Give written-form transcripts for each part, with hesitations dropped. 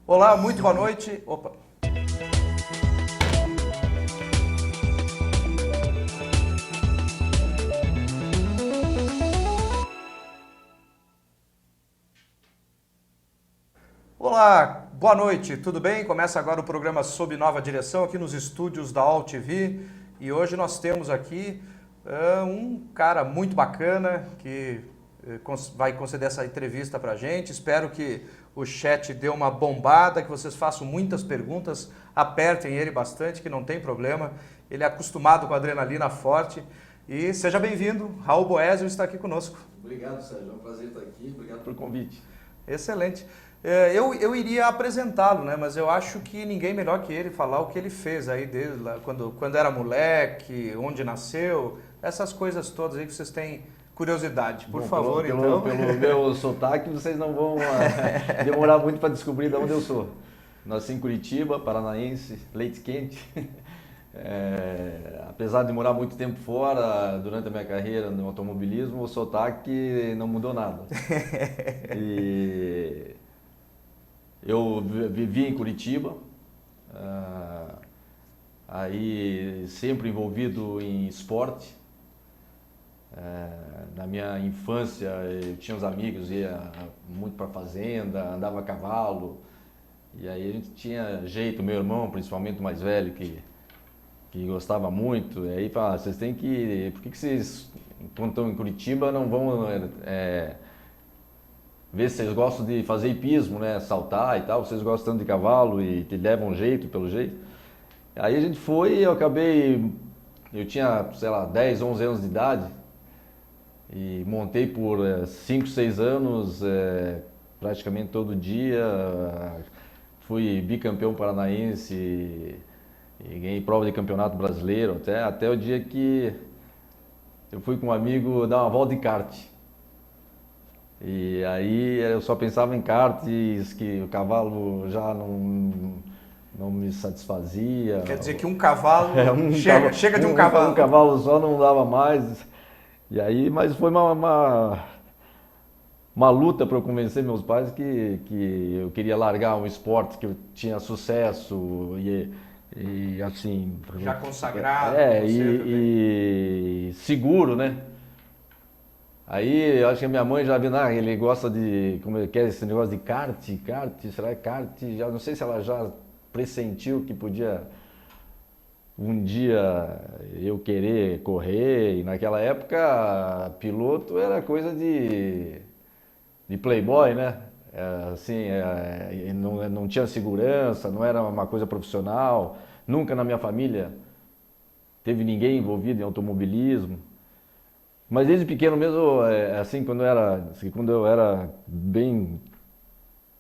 Olá, muito boa noite. Opa. Olá, boa noite, tudo bem? Começa agora o programa Sob Nova Direção aqui nos estúdios da All TV e hoje nós temos aqui um cara muito bacana que vai conceder essa entrevista pra gente. Espero que o chat dê uma bombada, que vocês façam muitas perguntas, apertem ele bastante, que não tem problema. Ele é acostumado com adrenalina forte. E seja bem-vindo, Raul Boésio está aqui conosco. Obrigado, Sérgio. É um prazer estar aqui. Obrigado pelo convite. Excelente. Eu iria apresentá-lo, né? Mas eu acho que ninguém melhor que ele falar o que ele fez aí desde lá, quando era moleque, onde nasceu, essas coisas todas aí que vocês têm curiosidade. Por favor, então. Pelo meu sotaque, vocês não vão demorar muito para descobrir de onde eu sou. Nasci em Curitiba, paranaense, leite quente. Apesar de morar muito tempo fora, durante a minha carreira no automobilismo, o sotaque não mudou nada. E eu vivi em Curitiba, aí sempre envolvido em esporte. Na minha infância eu tinha uns amigos, ia muito para fazenda, andava a cavalo, e aí a gente tinha jeito, meu irmão, principalmente o mais velho, que gostava muito, e aí fala, vocês têm que, por que vocês, quando estão em Curitiba, não vão ver se vocês gostam de fazer hipismo, né, saltar e tal, vocês gostam tanto de cavalo e te levam jeito, pelo jeito. Aí a gente foi, eu tinha, sei lá, 10, 11 anos de idade, e montei por 5, 6 anos, praticamente todo dia, fui bicampeão paranaense e ganhei prova de campeonato brasileiro, até o dia que eu fui com um amigo dar uma volta de kart. E aí eu só pensava em karts, que o cavalo já não me satisfazia. Quer dizer que um cavalo, chega de um cavalo. cavalo. Um cavalo só não dava mais. E aí, mas foi uma luta para eu convencer meus pais que eu queria largar um esporte que eu tinha sucesso e assim... Já consagrado. E seguro, né? Aí eu acho que a minha mãe já viu, ele gosta de, como ele quer esse negócio de kart, será que kart? Já não sei se ela já pressentiu que podia um dia eu querer correr, e naquela época piloto era coisa de playboy, né? Não tinha segurança, não era uma coisa profissional, nunca na minha família teve ninguém envolvido em automobilismo. Mas desde pequeno mesmo, assim, quando eu era bem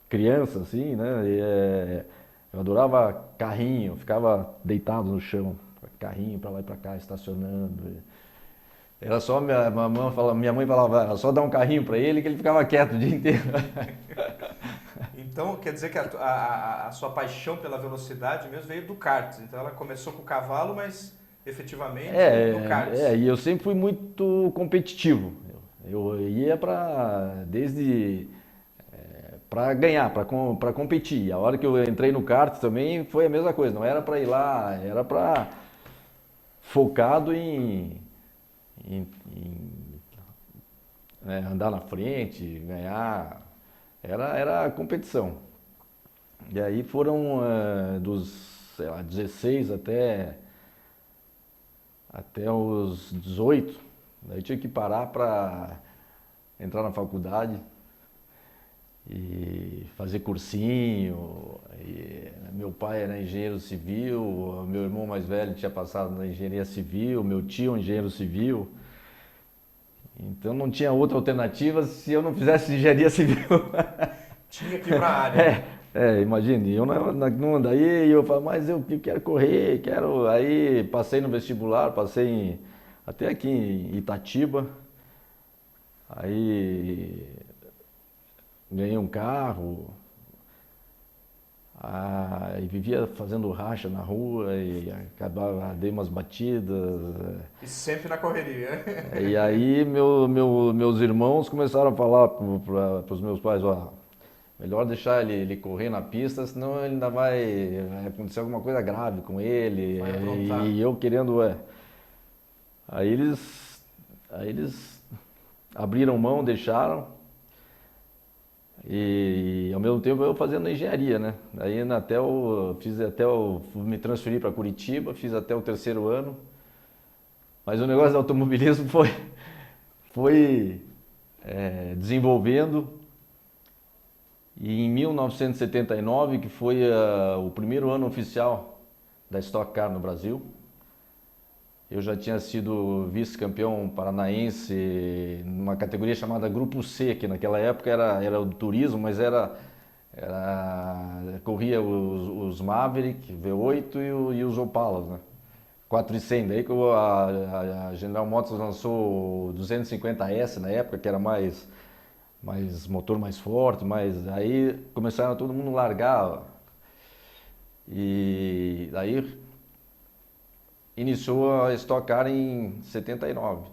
criança, assim, né, eu adorava carrinho, ficava deitado no chão, carrinho para lá e para cá, estacionando. Era só minha mãe falava, era só dar um carrinho para ele que ele ficava quieto o dia inteiro. Então, quer dizer que a sua paixão pela velocidade mesmo veio do kart. Então, ela começou com o cavalo, mas efetivamente no kart. E eu sempre fui muito competitivo. Eu ia para ganhar, para competir. A hora que eu entrei no kart também foi a mesma coisa. Não era para ir lá, era para focado em andar na frente, ganhar. Era a competição. E aí foram dos, sei lá, 16 até os 18, daí tinha que parar para entrar na faculdade e fazer cursinho. Meu pai era engenheiro civil, meu irmão mais velho tinha passado na engenharia civil, meu tio engenheiro civil. Então não tinha outra alternativa se eu não fizesse engenharia civil. Tinha que ir para a área. Imagine, daí eu falo, mas eu quero correr, aí passei no vestibular, até aqui em Itatiba, aí ganhei um carro, e vivia fazendo racha na rua e dei umas batidas. E sempre na correria. E aí meus irmãos começaram a falar para os meus pais, Melhor deixar ele correr na pista, senão ele ainda vai acontecer alguma coisa grave com ele. Vai aprontar. E eu querendo. Aí eles abriram mão, deixaram. E ao mesmo tempo eu fazendo engenharia, né? Aí me transferi para Curitiba, fiz até o 3º ano. Mas o negócio do automobilismo foi desenvolvendo. E em 1979, que foi o primeiro ano oficial da Stock Car no Brasil, eu já tinha sido vice-campeão paranaense numa categoria chamada Grupo C, que naquela época era o turismo, mas corria os Maverick V8 e os Opalas, né? 400. Daí que a General Motors lançou o 250S na época, que era mais motor mais forte, aí começaram todo mundo largar. E daí iniciou a Stock Car em 79.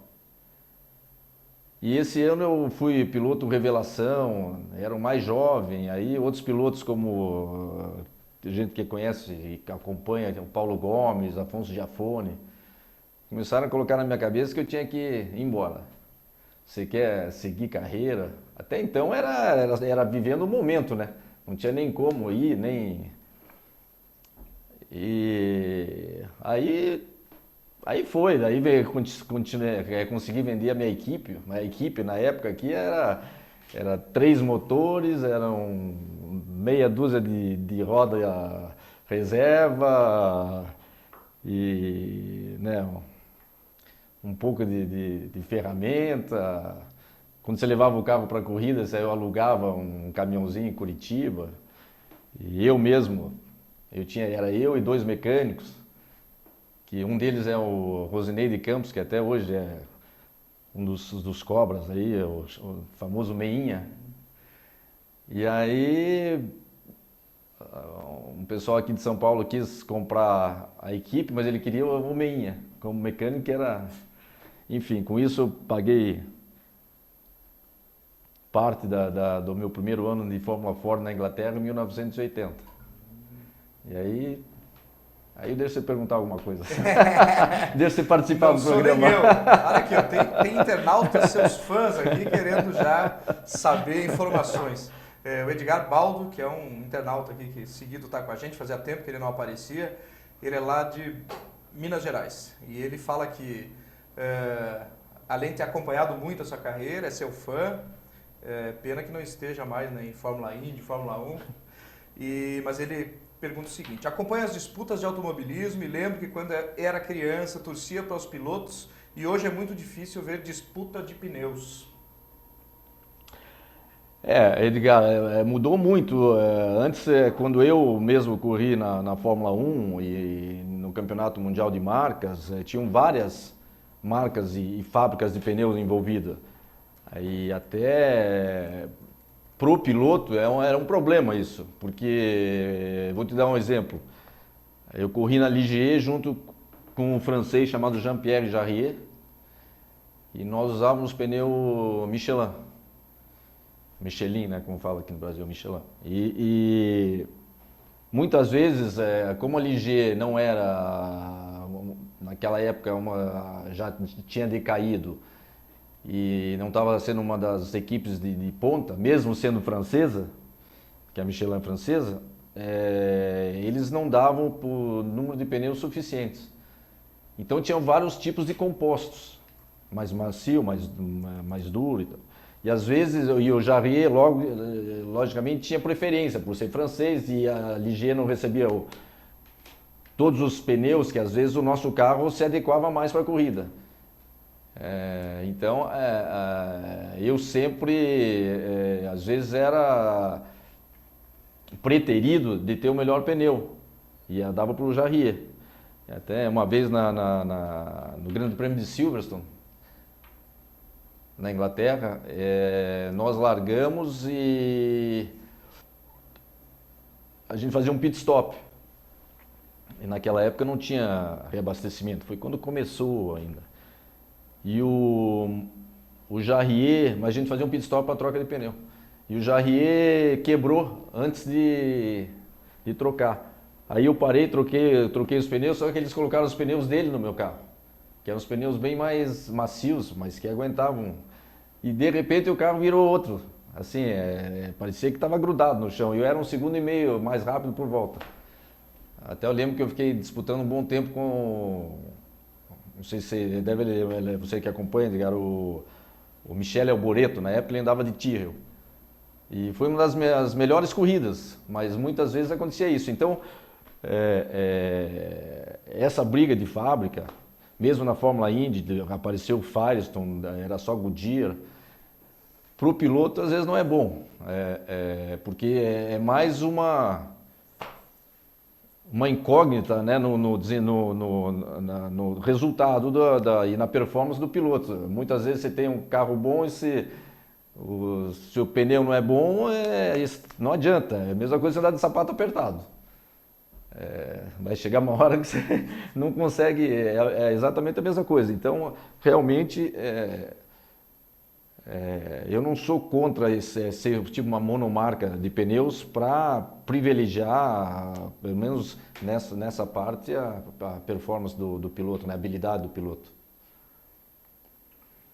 E esse ano eu fui piloto revelação, era o mais jovem, aí outros pilotos como gente que conhece e que acompanha, o Paulo Gomes, Afonso Giafone, começaram a colocar na minha cabeça que eu tinha que ir embora. Você quer seguir carreira? Até então era vivendo o momento, né? Não tinha nem como ir, nem... E aí foi, daí consegui vender a minha equipe. A equipe na época aqui era 3 motores, eram meia dúzia de roda reserva e, né, um pouco de ferramenta. Quando você levava o carro para a corrida, eu alugava um caminhãozinho em Curitiba. E eu mesmo, era eu e 2 mecânicos, que um deles é o Rosineide Campos, que até hoje é um dos cobras aí, o famoso Meinha. E aí um pessoal aqui de São Paulo quis comprar a equipe, mas ele queria o Meinha como mecânico, que era... Enfim, com isso eu paguei parte do meu primeiro ano de Fórmula Ford na Inglaterra em 1980. E aí deixa você perguntar alguma coisa. Deixa você participar do programa. Não sou nem eu. Olha aqui, ó, tem internautas, seus fãs aqui, querendo já saber informações. O Edgar Baldo, que é um internauta aqui que seguido está com a gente, fazia tempo que ele não aparecia, ele é lá de Minas Gerais. E ele fala que, além de ter acompanhado muito a sua carreira, é seu fã, pena que não esteja mais, né, em Fórmula Indy, Fórmula 1, mas ele pergunta o seguinte: acompanha as disputas de automobilismo e lembro que quando era criança torcia para os pilotos e hoje é muito difícil ver disputa de pneus. Edgar, mudou muito. Antes, quando eu mesmo corri na Fórmula 1 e no Campeonato Mundial de Marcas, tinham várias marcas e fábricas de pneus envolvidas. Aí até pro piloto era um problema isso, porque vou te dar um exemplo. Eu corri na Ligier junto com um francês chamado Jean-Pierre Jarier e nós usávamos pneu Michelin, né, como fala aqui no Brasil, Michelin. E muitas vezes, como a Ligier não era, naquela época, já tinha decaído, e não estava sendo uma das equipes de ponta, mesmo sendo francesa, que a Michelin é francesa, eles não davam por número de pneus suficientes. Então tinham vários tipos de compostos, mais macio, mais duro e tal. E às vezes o Jarier, logicamente, tinha preferência por ser francês e a Ligier não recebia todos os pneus que às vezes o nosso carro se adequava mais para a corrida. Então, eu sempre, às vezes, era preterido de ter o melhor pneu e dava para o Jarier. Até uma vez no Grande Prêmio de Silverstone, na Inglaterra, nós largamos e a gente fazia um pit stop. E naquela época não tinha reabastecimento, foi quando começou ainda. E o Jarier, mas a gente fazia um pit stop para troca de pneu. e o Jarrier quebrou antes de trocar. Aí eu parei, troquei os pneus, só que eles colocaram os pneus dele no meu carro, que eram os pneus bem mais macios, mas que aguentavam. E de repente o carro virou outro. Assim, parecia que estava grudado no chão. E eu era 1,5 segundo mais rápido por volta. Até eu lembro que eu fiquei disputando um bom tempo com... Não sei se você que acompanha, era o Michele Alboreto. Na época ele andava de Tyrrell. E foi uma das minhas melhores corridas, mas muitas vezes acontecia isso. Então, essa briga de fábrica, mesmo na Fórmula Indy, apareceu o Firestone, era só Goodyear. Para o piloto, às vezes, não é bom, porque é mais uma incógnita, né, no resultado e na performance do piloto. Muitas vezes você tem um carro bom e o seu pneu não é bom, não adianta. É a mesma coisa que você andar de sapato apertado. Vai chegar uma hora que você não consegue, é exatamente a mesma coisa. Então, realmente... eu não sou contra ser tipo uma monomarca de pneus para privilegiar, pelo menos nessa parte, a performance do piloto, né? A habilidade do piloto.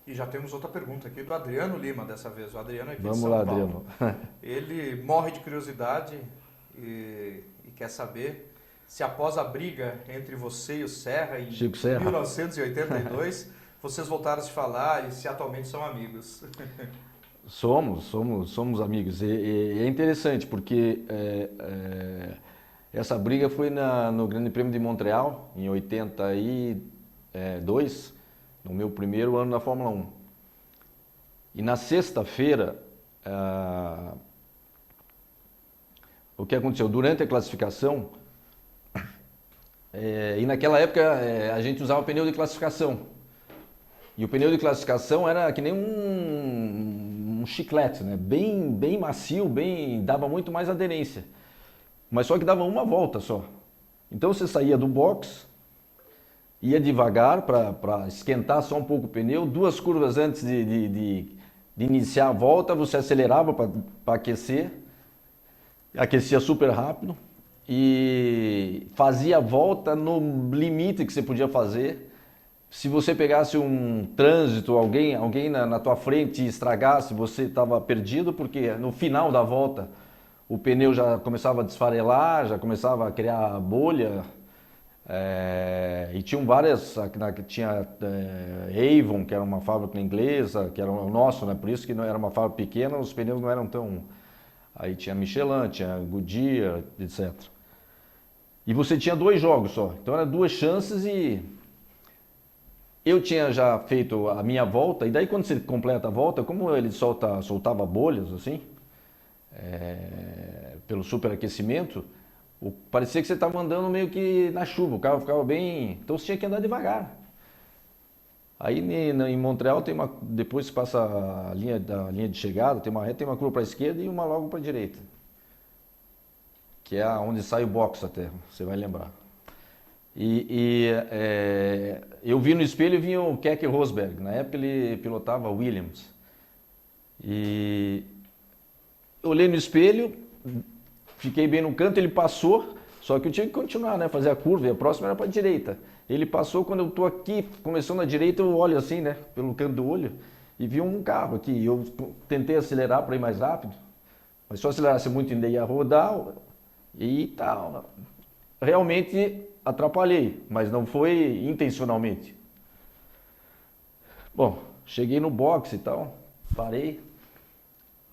E já temos outra pergunta aqui do Adriano Lima, dessa vez. O Adriano é aqui Vamos de São lá, Paulo. Adriano. Ele morre de curiosidade e quer saber se após a briga entre você e o Serra em Chico Serra. 1982... vocês voltaram a se falar e se atualmente são amigos. Somos amigos. E é interessante porque essa briga foi no Grande Prêmio de Montreal, em 82, no meu primeiro ano na Fórmula 1. E na sexta-feira, o que aconteceu? Durante a classificação, e naquela época a gente usava pneu de classificação. E o pneu de classificação era que nem um chiclete, né? Bem macio, dava muito mais aderência. Mas só que dava uma volta só. Então você saía do box, ia devagar para esquentar só um pouco o pneu. 2 curvas antes de iniciar a volta, você acelerava para aquecer. Aquecia super rápido. E fazia a volta no limite que você podia fazer. Se você pegasse um trânsito, alguém na tua frente e estragasse, você estava perdido, porque no final da volta o pneu já começava a desfarelar, já começava a criar bolha. E tinham várias, tinha Avon, que era uma fábrica inglesa, que era o nosso, né? Por isso que não era uma fábrica pequena, os pneus não eram tão... Aí tinha Michelin, tinha Goodyear, etc. E você tinha 2 jogos só, então eram 2 chances e... Eu tinha já feito a minha volta, e daí quando você completa a volta, como ele soltava bolhas assim, pelo superaquecimento, parecia que você estava andando meio que na chuva, o carro ficava bem... Então você tinha que andar devagar. Aí em Montreal depois que passa a linha de chegada, tem uma reta, tem uma curva para a esquerda e uma logo para a direita. Que é onde sai o box até, você vai lembrar. Eu vi no espelho e vi o Keke Rosberg. Na época ele pilotava Williams. E eu olhei no espelho, fiquei bem no canto, ele passou, só que eu tinha que continuar, né? Fazer a curva, e a próxima era para a direita. Ele passou, quando eu estou aqui, começou na direita, eu olho assim, né? Pelo canto do olho, e vi um carro aqui. Eu tentei acelerar para ir mais rápido, mas se eu acelerasse muito ainda ia rodar e tal. Realmente atrapalhei, mas não foi intencionalmente. Bom, cheguei no box e tal, parei.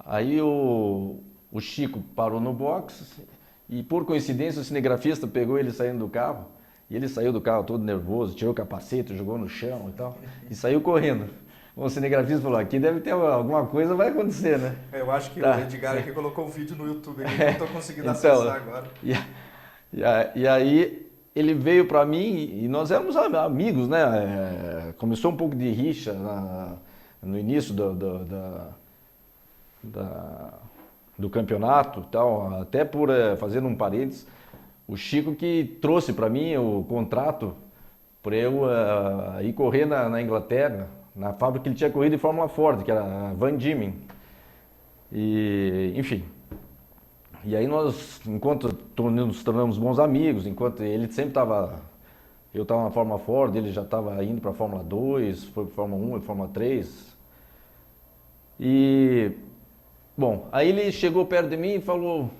Aí o Chico parou no box e, por coincidência, o cinegrafista pegou ele saindo do carro. E ele saiu do carro todo nervoso, tirou o capacete, jogou no chão e tal, e saiu correndo. O cinegrafista falou, aqui deve ter alguma coisa, vai acontecer, né? Eu acho que tá. O Edgar aqui colocou um vídeo no YouTube, eu não estou conseguindo acessar agora. E aí ele veio para mim e nós éramos amigos, né? Começou um pouco de rixa no início do campeonato, tal, até por, fazendo um parênteses, o Chico que trouxe para mim o contrato para eu ir correr na Inglaterra, na fábrica que ele tinha corrido em Fórmula Ford, que era a Van Diemen. E, enfim. E aí nós, enquanto nos tornamos bons amigos, enquanto ele sempre estava... Eu estava na Fórmula Ford, ele já estava indo para a Fórmula 2, foi para a Fórmula 1 e Fórmula 3. E... Bom, aí ele chegou perto de mim e falou: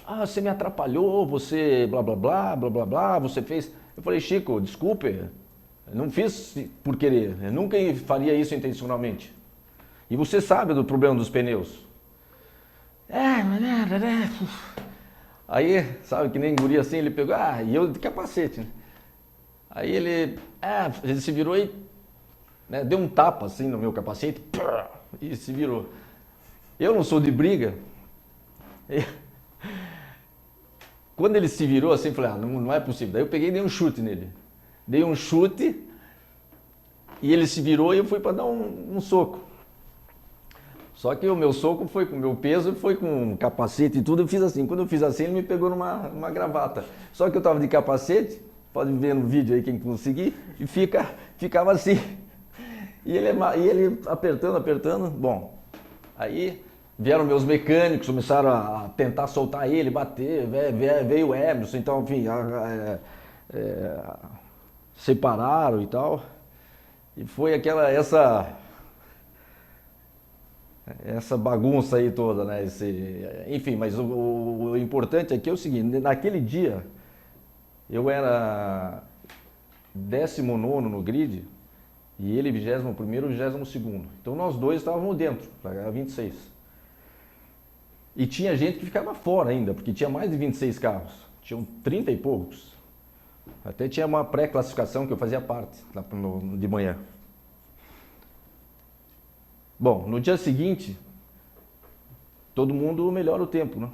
ah, você me atrapalhou, você blá blá blá, blá blá blá, você fez... Eu falei: Chico, desculpe, eu não fiz por querer, eu nunca faria isso intencionalmente. E você sabe do problema dos pneus. Aí, sabe, que nem guri assim, ele pegou, e eu de capacete, né? Aí ele se virou e, né, deu um tapa assim no meu capacete, e se virou. Eu não sou de briga. Quando ele se virou assim, eu falei: não é possível. Daí eu peguei e dei um chute nele. Dei um chute e ele se virou e eu fui para dar um soco. Só que o meu soco foi com o meu peso, foi com capacete e tudo, eu fiz assim. Quando eu fiz assim, ele me pegou numa gravata. Só que eu estava de capacete, pode ver no vídeo aí quem conseguir, e ficava assim. E ele apertando. Bom, aí vieram meus mecânicos, começaram a tentar soltar ele, bater, veio o Emerson, então, enfim, separaram e tal. E foi essa bagunça aí toda, né? Enfim, mas o importante aqui é o seguinte: naquele dia eu era 19º no grid e ele 21º e 22º. Então nós dois estávamos dentro, para 26. E tinha gente que ficava fora ainda, porque tinha mais de 26 carros, tinham 30 e poucos. Até tinha uma pré-classificação que eu fazia parte de manhã. Bom, no dia seguinte, todo mundo melhora o tempo, né?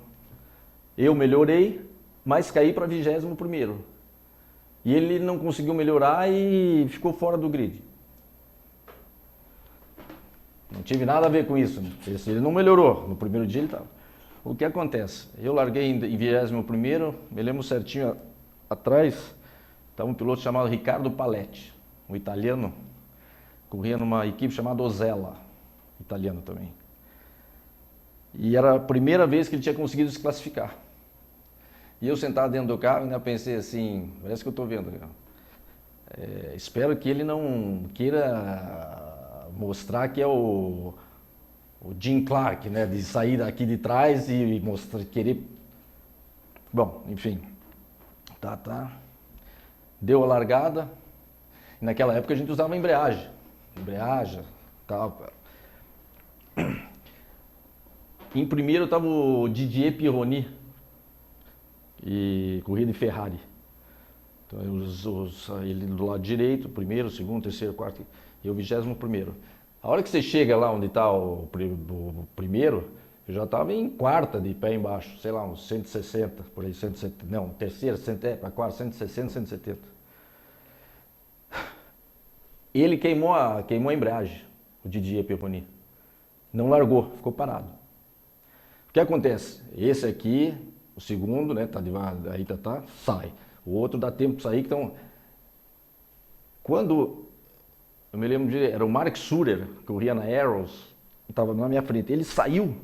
Eu melhorei, mas caí para 21º. E ele não conseguiu melhorar e ficou fora do grid. Não tive nada a ver com isso, né? Ele não melhorou, no primeiro dia ele estava. O que acontece? Eu larguei em 21º, me lembro certinho, atrás estava um piloto chamado Riccardo Paletti, um italiano, corria numa equipe chamada Osella, italiano também. E era a primeira vez que ele tinha conseguido se classificar. E eu sentado dentro do carro, ainda pensei assim, parece que eu estou vendo, espero que ele não queira mostrar que é o Jim Clark, né, de sair daqui de trás e querer... Bom, enfim, tá. Deu a largada. E naquela época a gente usava embreagem, tal. Em primeiro estava o Didier Pironi, e corria de Ferrari. Então ele do lado direito, primeiro, segundo, terceiro, quarto, e o 21º. A hora que você chega lá onde está o primeiro, eu já estava em quarta de pé embaixo, sei lá, uns 160, por aí, 170, não, terceira, para quarta, 160, 170. Ele queimou a embreagem, o Didier Pironi. Não largou, ficou parado. O que acontece? Esse aqui, o segundo, né, aí sai. O outro dá tempo de sair, então... Quando... Eu me lembro era o Mark Surer, que corria na Arrows, estava na minha frente. Ele saiu.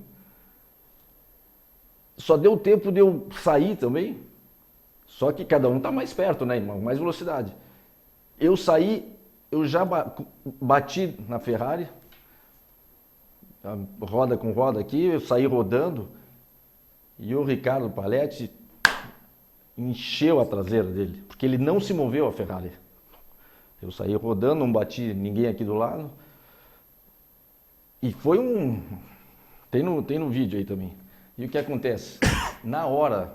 Só deu tempo de eu sair também. Só que cada um está mais perto, né? Mais velocidade. Eu saí, eu já bati na Ferrari. Roda com roda aqui, eu saí rodando. E o Riccardo Paletti encheu a traseira dele. Porque ele não se moveu a Ferrari. Eu saí rodando, não bati ninguém aqui do lado. E foi Tem no vídeo aí também. E o que acontece? Na hora,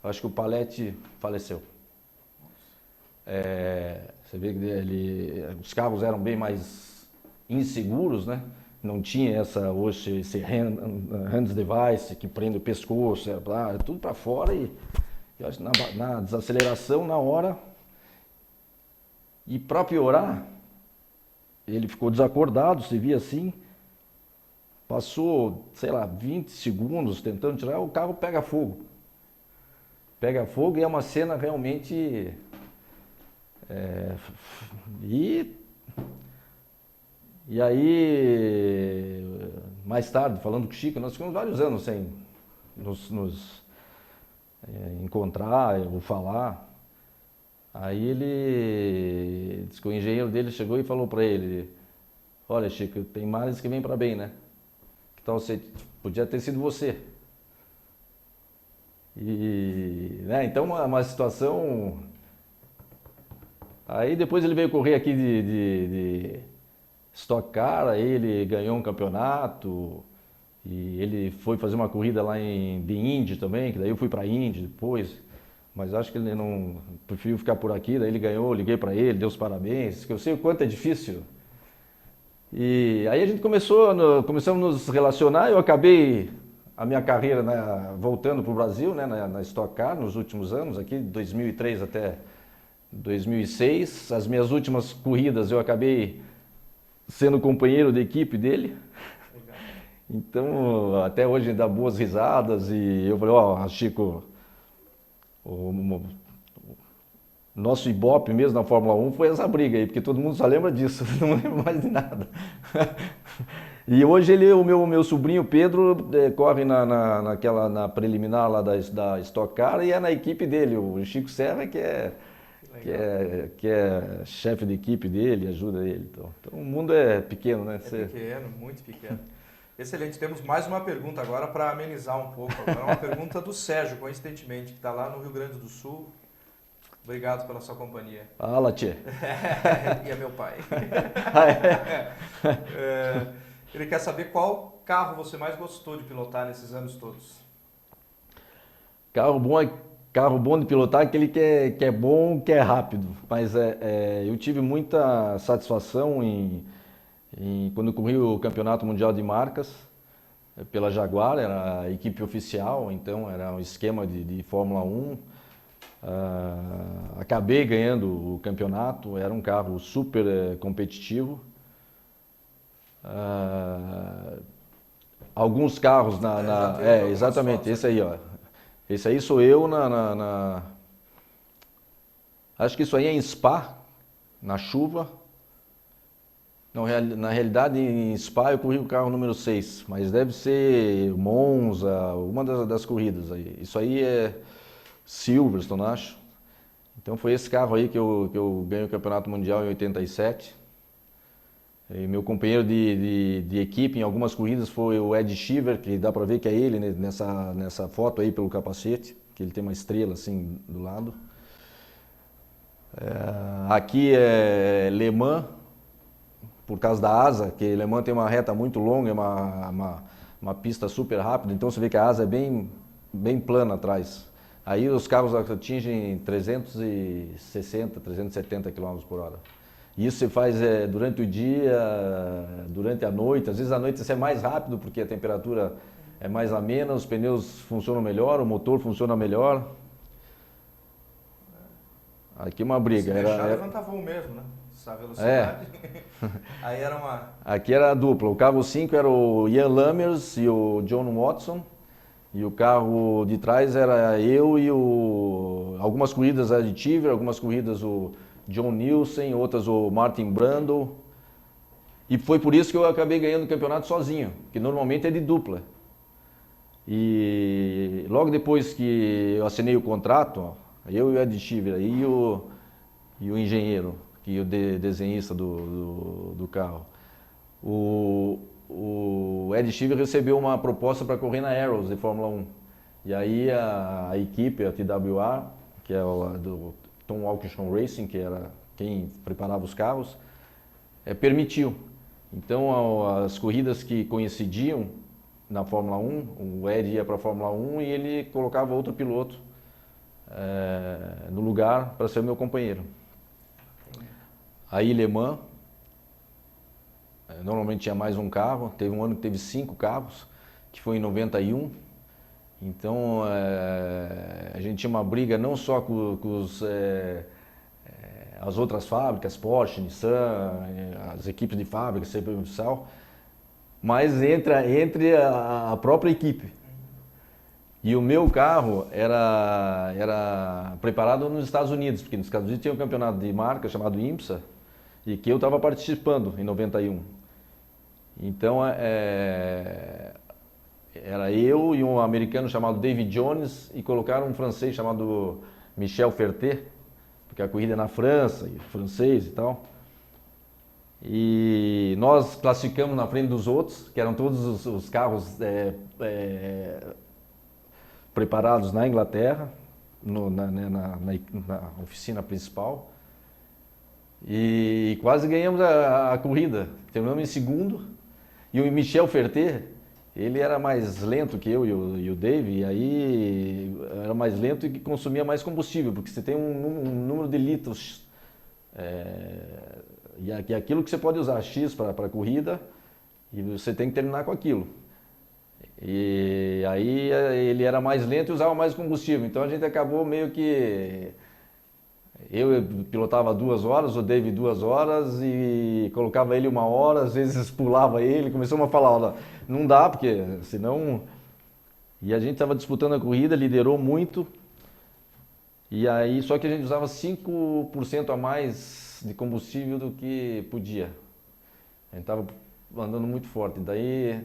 acho que o Paletti faleceu. Você vê que os carros eram bem mais inseguros, né? Não tinha esse hands device que prende o pescoço, tudo para fora. E eu acho que na desaceleração, na hora... E para piorar, ele ficou desacordado, se via assim, passou, sei lá, 20 segundos tentando tirar, o carro pega fogo. Pega fogo e é uma cena realmente... E aí, mais tarde, falando com o Chico, nós ficamos vários anos sem nos encontrar ou falar. Aí ele disse que o engenheiro dele chegou e falou para ele: olha, Chico, tem males que vêm para bem, né? Que tal você, podia ter sido você. E, né, então uma situação. Aí depois ele veio correr aqui de Stock Car, aí ele ganhou um campeonato e ele foi fazer uma corrida lá de Indy também, que daí eu fui para Indy depois, mas acho que ele não preferiu ficar por aqui, daí ele ganhou, liguei para ele, deu os parabéns, que eu sei o quanto é difícil. E aí a gente começamos a nos relacionar, eu acabei a minha carreira, né, voltando para o Brasil, né, na Stock Car nos últimos anos, aqui de 2003 até 2006, as minhas últimas corridas eu acabei sendo companheiro de equipe dele. Legal. Então, até hoje dá boas risadas e eu falei, ó, Chico, o nosso Ibope mesmo na Fórmula 1 foi essa briga aí, porque todo mundo só lembra disso, não lembra mais de nada. E hoje o meu sobrinho Pedro corre na preliminar lá da Stock Car e é na equipe dele, o Chico Serra, que é chefe de equipe dele, ajuda ele. Então o mundo é pequeno, né? É pequeno, muito pequeno. Excelente. Temos mais uma pergunta agora para amenizar um pouco. Agora uma pergunta do Sérgio, coincidentemente, que está lá no Rio Grande do Sul. Obrigado pela sua companhia. Fala, tchê. E é meu pai. Ah, é? Ele quer saber qual carro você mais gostou de pilotar nesses anos todos. Carro bom de pilotar, aquele que é bom, que é rápido. Mas eu tive muita satisfação quando eu corri o Campeonato Mundial de Marcas pela Jaguar, era a equipe oficial, então era um esquema de Fórmula 1. Acabei ganhando o campeonato, era um carro super competitivo. Alguns carros exatamente, esse aí, ó. Esse aí sou eu acho que isso aí é em Spa, na chuva. Não, na realidade em Spa eu corri o carro número 6, mas deve ser Monza, uma das corridas aí. Isso aí é Silverstone, acho. Então foi esse carro aí que eu ganhei o Campeonato Mundial em 87. E meu companheiro de equipe em algumas corridas foi o Ed Sheever, que dá para ver que é ele, né, nessa foto aí pelo capacete, que ele tem uma estrela assim do lado. Aqui é Le Mans, por causa da asa, que Le Mans tem uma reta muito longa, é uma pista super rápida, então você vê que a asa é bem plana atrás. Aí os carros atingem 360, 370 km por hora. Isso você faz durante o dia, durante a noite. Às vezes à noite você é mais rápido porque a temperatura é mais amena, os pneus funcionam melhor, o motor funciona melhor. Aqui uma briga. Se deixar, levanta voo mesmo, né? Essa velocidade. Aí era uma... Aqui era a dupla. O carro 5 era o Ian Lammers e o John Watson. E o carro de trás era eu e algumas corridas era de Cheever, algumas corridas o John Nielsen, outras o Martin Brundle. E foi por isso que eu acabei ganhando o campeonato sozinho, que normalmente é de dupla. E logo depois que eu assinei o contrato, ó, eu e o Ed Cheever e o engenheiro, que é o desenhista do carro, o Ed Sheever recebeu uma proposta para correr na Arrows de Fórmula 1. E aí a equipe, a TWR, que é do Tom Walkinshaw Racing, que era quem preparava os carros, permitiu. Então as corridas que coincidiam na Fórmula 1, o Ed ia para a Fórmula 1 e ele colocava outro piloto no lugar para ser meu companheiro. Aí Le Mans, normalmente tinha mais um carro, teve um ano que teve 5 carros, que foi em 91. Então a gente tinha uma briga não só com as outras fábricas, Porsche, Nissan, as equipes de fábrica, sempre oficial, mas entre a própria equipe. E o meu carro era preparado nos Estados Unidos, porque nos Estados Unidos tinha um campeonato de marca chamado IMSA, e que eu estava participando em 91. Então, era eu e um americano chamado David Jones e colocaram um francês chamado Michel Ferté, porque a corrida é na França, e francês e tal. E nós classificamos na frente dos outros, que eram todos os carros preparados na Inglaterra, na oficina principal. E quase ganhamos a corrida. Terminamos em segundo. E o Michel Ferté, ele era mais lento que eu e o Dave, e aí era mais lento e consumia mais combustível, porque você tem um número de litros, e aquilo que você pode usar, X para a corrida, e você tem que terminar com aquilo. E aí ele era mais lento e usava mais combustível, então a gente acabou meio que... Eu pilotava 2 horas, o Dave 2 horas e colocava ele 1 hora, às vezes pulava ele, começamos a falar, olha, não dá, porque senão... E a gente estava disputando a corrida, liderou muito, e aí só que a gente usava 5% a mais de combustível do que podia. A gente estava andando muito forte, daí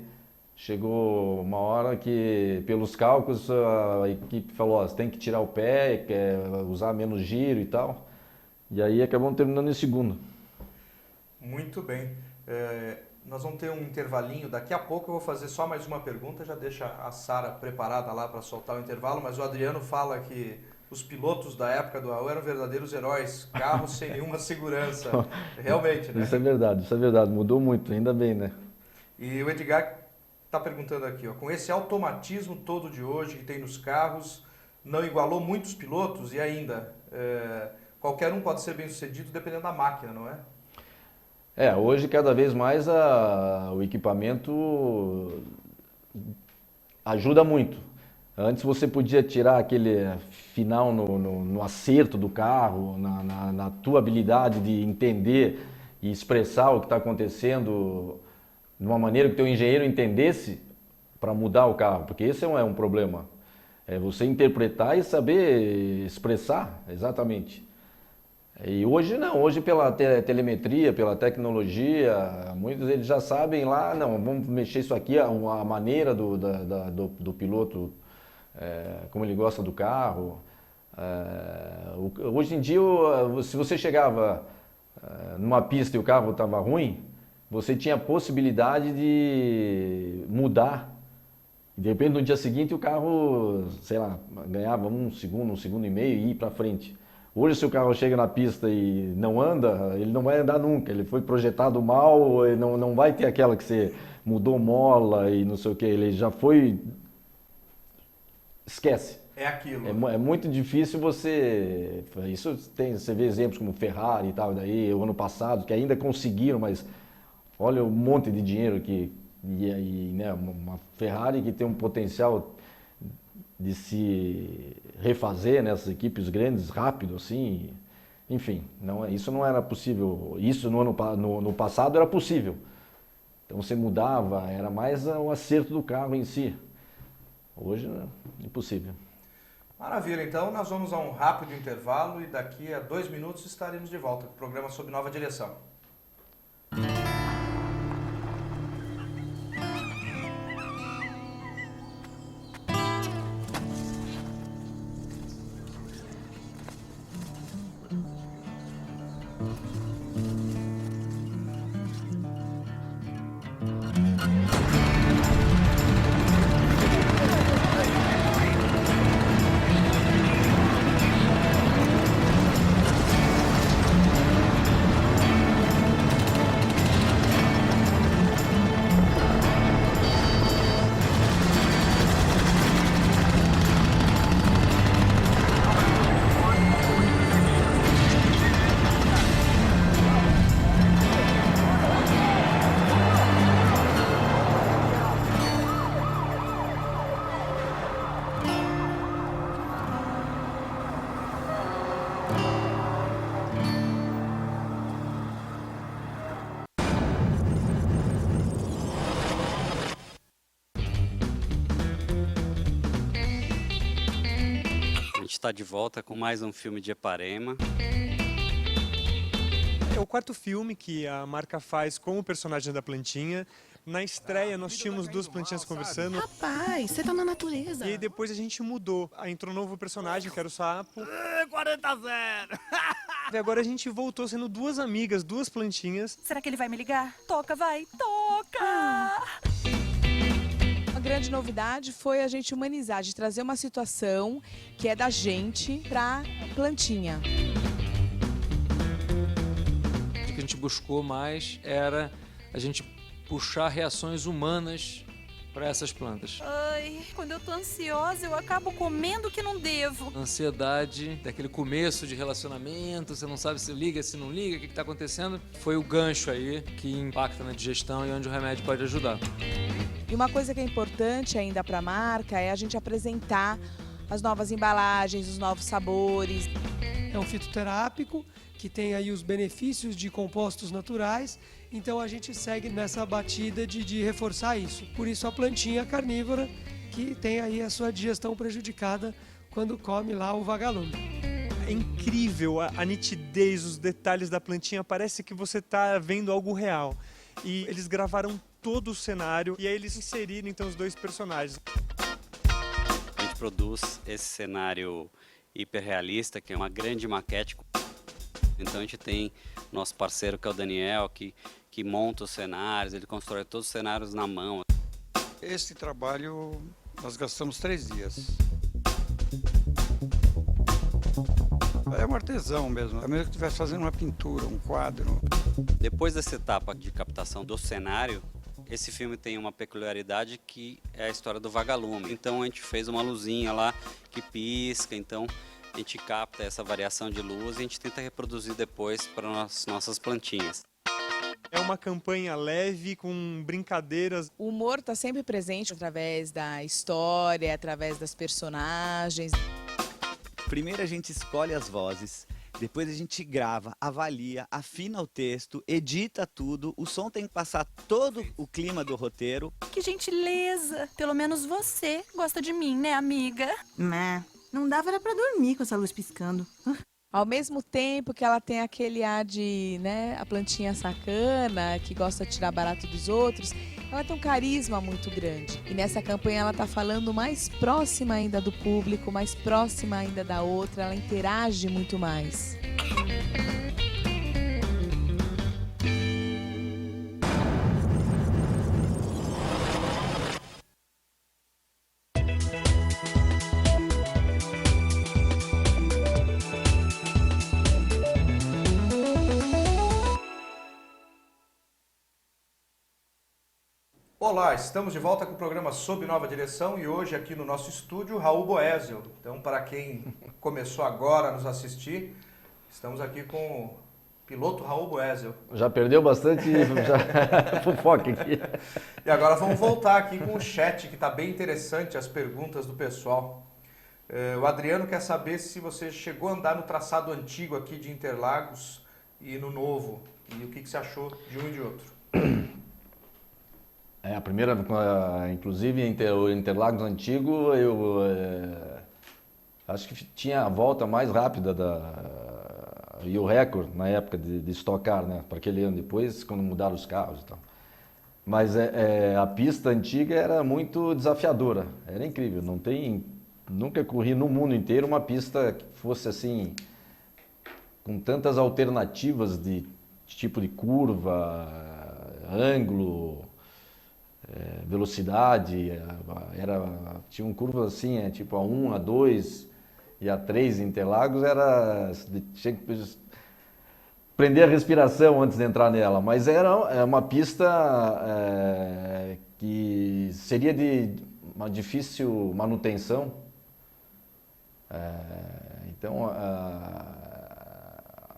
chegou uma hora que, pelos cálculos, a equipe falou, ó, você tem que tirar o pé, usar menos giro e tal. E aí acabamos terminando em segundo. Muito bem. Nós vamos ter um intervalinho. Daqui a pouco eu vou fazer só mais uma pergunta. Já deixa a Sara preparada lá para soltar o intervalo. Mas o Adriano fala que os pilotos da época do AU eram verdadeiros heróis. Carros sem nenhuma segurança. Realmente, né? Isso é verdade. Mudou muito, ainda bem, né? E o Edgar está perguntando aqui, ó, com esse automatismo todo de hoje que tem nos carros, não igualou muitos pilotos e ainda qualquer um pode ser bem sucedido dependendo da máquina, não é? Hoje cada vez mais o equipamento ajuda muito. Antes você podia tirar aquele final no acerto do carro, na tua habilidade de entender e expressar o que está acontecendo de uma maneira que o teu engenheiro entendesse para mudar o carro, porque esse é um problema. É você interpretar e saber expressar exatamente. E hoje não, hoje pela telemetria, pela tecnologia, muitos eles já sabem lá, não, vamos mexer isso aqui, a maneira do piloto, como ele gosta do carro. Hoje em dia, se você chegava numa pista e o carro estava ruim, você tinha a possibilidade de mudar. De repente, no dia seguinte, o carro, sei lá, ganhava 1 segundo, 1,5 segundos e ir para frente. Hoje, se o carro chega na pista e não anda, ele não vai andar nunca. Ele foi projetado mal, ele não vai ter aquela que você mudou mola e não sei o que. Ele já foi... Esquece. É aquilo. É muito difícil você... Você vê exemplos como Ferrari e tal, daí o ano passado, que ainda conseguiram, mas... Olha o monte de dinheiro né, uma Ferrari que tem um potencial de se refazer nessas equipes grandes rápido, assim. Enfim, isso não era possível. Isso no passado era possível. Então você mudava, era mais o acerto do carro em si. Hoje é impossível. Maravilha, então nós vamos a um rápido intervalo e daqui a 2 minutos estaremos de volta com o programa Sob Nova Direção. Está de volta com mais um filme de Eparema. É o 4º filme que a marca faz com o personagem da Plantinha. Na estreia, nós tínhamos duas plantinhas conversando. Rapaz, você tá na natureza. E aí depois a gente mudou. Aí entrou um novo personagem, que era o Sapo. 40-0! E agora a gente voltou sendo duas amigas, duas plantinhas. Será que ele vai me ligar? Toca, vai, toca! A grande novidade foi a gente humanizar, de trazer uma situação que é da gente pra plantinha. O que a gente buscou mais era a gente puxar reações humanas para essas plantas. Ai, quando eu tô ansiosa, eu acabo comendo o que não devo. A ansiedade daquele começo de relacionamento, você não sabe se liga, se não liga, o que está acontecendo. Foi o gancho aí que impacta na digestão e onde o remédio pode ajudar. E uma coisa que é importante ainda para a marca é a gente apresentar as novas embalagens, os novos sabores. É um fitoterápico que tem aí os benefícios de compostos naturais, então a gente segue nessa batida de reforçar isso. Por isso a plantinha carnívora que tem aí a sua digestão prejudicada quando come lá o vagalume. É incrível a nitidez, os detalhes da plantinha, parece que você está vendo algo real. E eles gravaram todo o cenário e aí eles inseriram então os dois personagens. A gente produz esse cenário hiperrealista, que é uma grande maquete. Então a gente tem nosso parceiro, que é o Daniel, que monta os cenários, ele constrói todos os cenários na mão. Esse trabalho nós gastamos 3 dias. É um artesão mesmo, é mesmo que estivesse fazendo uma pintura, um quadro. Depois dessa etapa de captação do cenário, esse filme tem uma peculiaridade que é a história do vagalume. Então a gente fez uma luzinha lá que pisca, então a gente capta essa variação de luz e a gente tenta reproduzir depois para as nossas plantinhas. É uma campanha leve, com brincadeiras. O humor está sempre presente através da história, através das personagens. Primeiro a gente escolhe as vozes, depois a gente grava, avalia, afina o texto, edita tudo, o som tem que passar todo o clima do roteiro. Que gentileza! Pelo menos você gosta de mim, né, amiga? Não dava era pra dormir com essa luz piscando. Ao mesmo tempo que ela tem aquele ar de, a plantinha sacana, que gosta de tirar barato dos outros, ela tem um carisma muito grande. E nessa campanha ela está falando mais próxima ainda do público, mais próxima ainda da outra, ela interage muito mais. Olá, estamos de volta com o programa Sob Nova Direção e hoje aqui no nosso estúdio, Raul Boésio. Então, para quem começou agora a nos assistir, estamos aqui com o piloto Raul Boésio. Já perdeu bastante fofoca aqui. E agora vamos voltar aqui com o chat, que está bem interessante, as perguntas do pessoal. O Adriano quer saber se você chegou a andar no traçado antigo aqui de Interlagos e no novo, e o que você achou de um e de outro. A primeira, inclusive o Interlagos antigo, eu acho que tinha a volta mais rápida e o recorde na época de Stock Car, né? Para aquele ano depois, quando mudaram os carros e tal. Mas a pista antiga era muito desafiadora, era incrível. Nunca corri no mundo inteiro uma pista que fosse assim, com tantas alternativas de tipo de curva, ângulo, velocidade, tinha curvas assim, tipo a 1, a 2 e a 3 em Interlagos, tinha que prender a respiração antes de entrar nela, mas era uma pista que seria de uma difícil manutenção, então